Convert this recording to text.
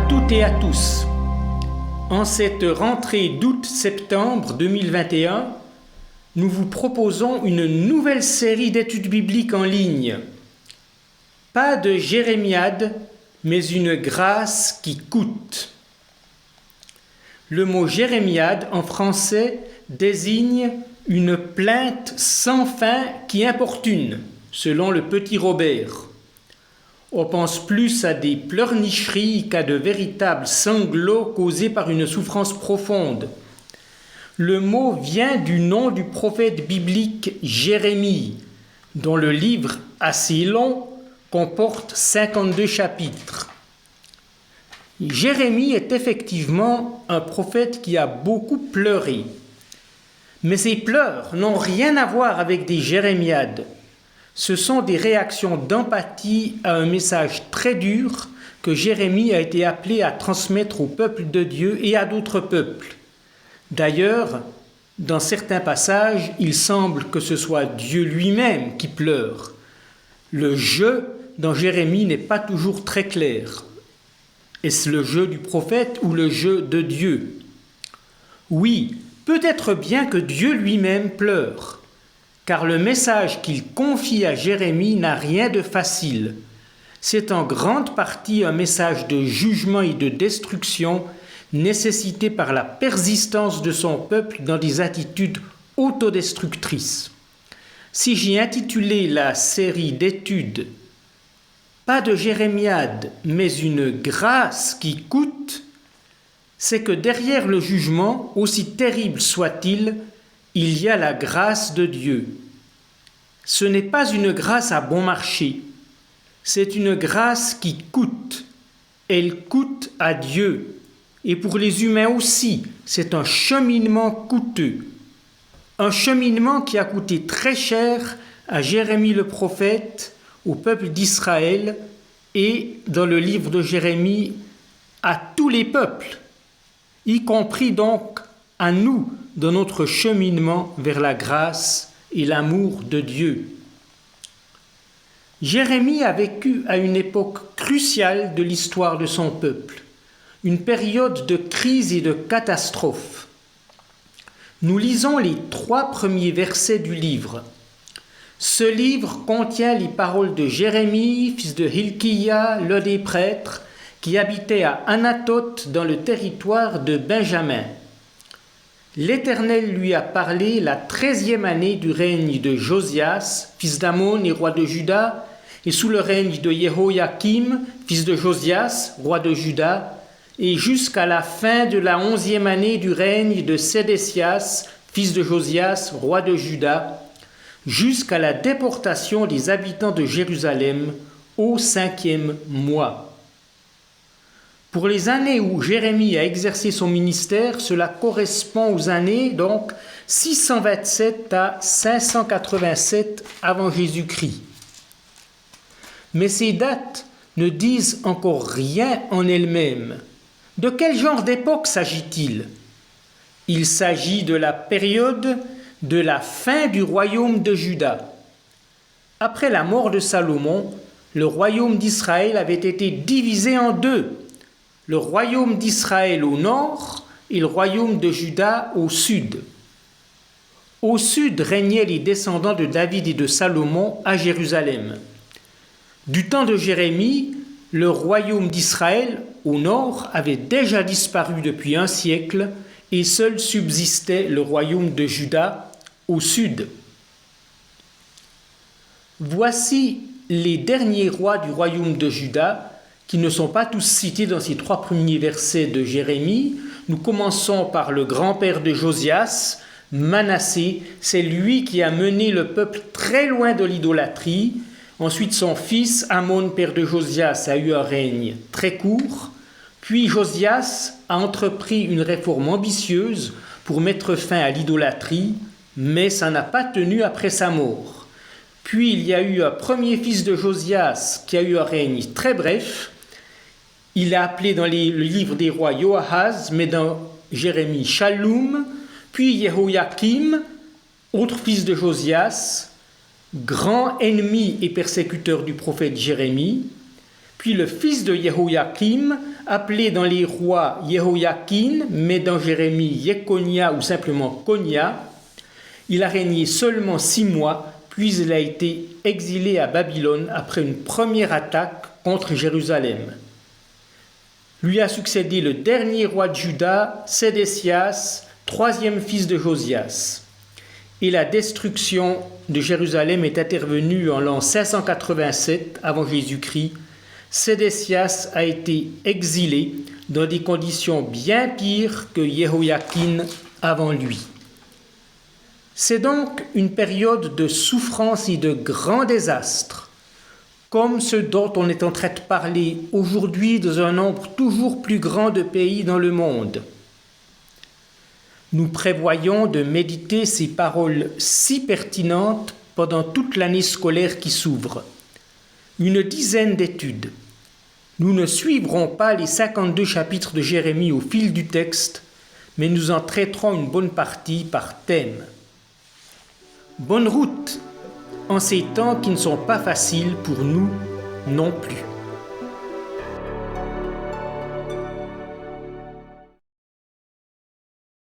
toutes et à tous. En cette rentrée d'août-septembre 2021, nous vous proposons une nouvelle série d'études bibliques en ligne. Pas de jérémiade, mais une grâce qui coûte. Le mot jérémiade en français désigne une plainte sans fin qui importune, selon le petit Robert. On pense plus à des pleurnicheries qu'à de véritables sanglots causés par une souffrance profonde. Le mot vient du nom du prophète biblique Jérémie, dont le livre assez long comporte 52 chapitres. Jérémie est effectivement un prophète qui a beaucoup pleuré. Mais ces pleurs n'ont rien à voir avec des jérémiades. Ce sont des réactions d'empathie à un message très dur que Jérémie a été appelé à transmettre au peuple de Dieu et à d'autres peuples. D'ailleurs, dans certains passages, il semble que ce soit Dieu lui-même qui pleure. Le « je » dans Jérémie n'est pas toujours très clair. Est-ce le « je » du prophète ou le « je » de Dieu ? Oui, peut-être bien que Dieu lui-même pleure, car le message qu'il confie à Jérémie n'a rien de facile. C'est en grande partie un message de jugement et de destruction nécessité par la persistance de son peuple dans des attitudes autodestructrices. Si j'ai intitulé la série d'études « Pas de jérémiade, mais une grâce qui coûte », c'est que derrière le jugement, aussi terrible soit-il, il y a la grâce de Dieu. Ce n'est pas une grâce à bon marché, c'est une grâce qui coûte. Elle coûte à Dieu. Et pour les humains aussi, c'est un cheminement coûteux. Un cheminement qui a coûté très cher à Jérémie le prophète, au peuple d'Israël et, dans le livre de Jérémie, à tous les peuples, y compris donc à nous dans notre cheminement vers la grâce et l'amour de Dieu. Jérémie a vécu à une époque cruciale de l'histoire de son peuple, une période de crise et de catastrophe. Nous lisons les 3 premiers versets du livre. Ce livre contient les paroles de Jérémie, fils de Hilkiah, l'un des prêtres, qui habitait à Anathoth dans le territoire de Benjamin. L'Éternel lui a parlé la 13e année du règne de Josias, fils d'Amon et roi de Juda, et sous le règne de Jehoiakim, fils de Josias, roi de Juda, et jusqu'à la fin de la 11e année du règne de Sédécias, fils de Josias, roi de Juda, jusqu'à la déportation des habitants de Jérusalem au 5e mois. Pour les années où Jérémie a exercé son ministère, cela correspond aux années donc 627 à 587 avant Jésus-Christ. Mais ces dates ne disent encore rien en elles-mêmes. De quel genre d'époque s'agit-il ? Il s'agit de la période de la fin du royaume de Juda. Après la mort de Salomon, le royaume d'Israël avait été divisé en 2. Le royaume d'Israël au nord et le royaume de Juda au sud. Au sud régnaient les descendants de David et de Salomon à Jérusalem. Du temps de Jérémie, le royaume d'Israël au nord avait déjà disparu depuis un siècle et seul subsistait le royaume de Juda au sud. Voici les derniers rois du royaume de Juda, qui ne sont pas tous cités dans ces 3 premiers versets de Jérémie. Nous commençons par le grand-père de Josias, Manassé. C'est lui qui a mené le peuple très loin de l'idolâtrie. Ensuite, son fils, Amon, père de Josias, a eu un règne très court. Puis Josias a entrepris une réforme ambitieuse pour mettre fin à l'idolâtrie, mais ça n'a pas tenu après sa mort. Puis il y a eu un premier fils de Josias qui a eu un règne très bref. Il est appelé dans le livre des rois Joachaz, mais dans Jérémie Shallum, puis Jehoiakim, autre fils de Josias, grand ennemi et persécuteur du prophète Jérémie, puis le fils de Jehoiakim, appelé dans les rois Jehoiakin, mais dans Jérémie Jeconia ou simplement Konia. Il a régné seulement 6 mois, puis il a été exilé à Babylone après une première attaque contre Jérusalem. Lui a succédé le dernier roi de Juda, Sédécias, 3e fils de Josias. Et la destruction de Jérusalem est intervenue en l'an 587 avant Jésus-Christ. Sédécias a été exilé dans des conditions bien pires que Jehoiakin avant lui. C'est donc une période de souffrance et de grands désastres, comme ceux dont on est en train de parler aujourd'hui dans un nombre toujours plus grand de pays dans le monde. Nous prévoyons de méditer ces paroles si pertinentes pendant toute l'année scolaire qui s'ouvre. Une dizaine d'études. Nous ne suivrons pas les 52 chapitres de Jérémie au fil du texte, mais nous en traiterons une bonne partie par thème. Bonne route en ces temps qui ne sont pas faciles pour nous non plus.